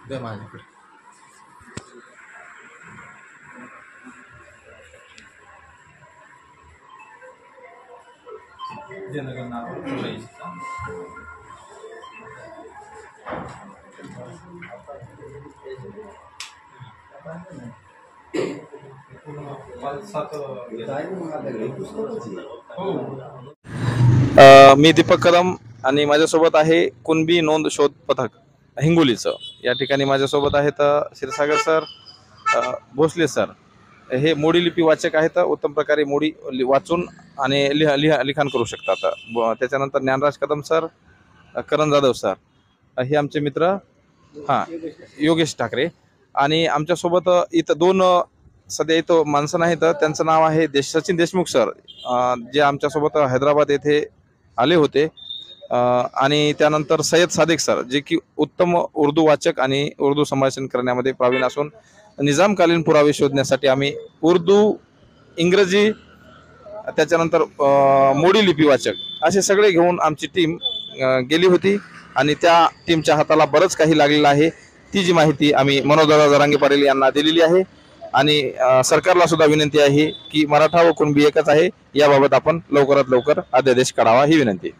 द्या माझ्याकडे. मी दीपक कदम आणि माझ्यासोबत आहे कुणबी नोंद शोध पथक हिंगोलीचं. या ठिकाणी माझ्यासोबत आहेत क्षीरसागर सर, भोसले सर. हे मोडी लिपी वाचक आहेत, उत्तम प्रकारे मोडी वाचून आणि लिखाण करू शकतात. त्याच्यानंतर ज्ञानराज कदम सर, करण जाधव सर, हे आमचे मित्र. हां, योगेश ठाकरे. आणि आमच्यासोबत इथं दोन सध्या इथं माणसं नाहीत. त्यांचं नाव आहे सचिन देशमुख सर, जे आमच्यासोबत हैदराबाद येथे आले होते. आणि त्यानंतर सय्यद सादिक सर, जे की उत्तम उर्दू वाचक आणि उर्दू संभाषण करण्यामध्ये प्रावीण असून निजामकालीन पुरावे शोधण्यासाठी आम्ही उर्दू, इंग्रजी, त्याच्यानंतर मोडी लिपी वाचक असे सगळे घेऊन आमची टीम गेली होती. आणि त्या टीमच्या हाताला बरंच काही लागलेलं आहे. ती जी माहिती आम्ही मनोजदादा जरांगे पाटील यांना दिलेली आहे. आणि सरकारला सुद्धा विनंती आहे की मराठा व कुणबी एकच आहे, याबाबत आपण लवकरात लवकर अध्यादेश काढावा ही विनंती.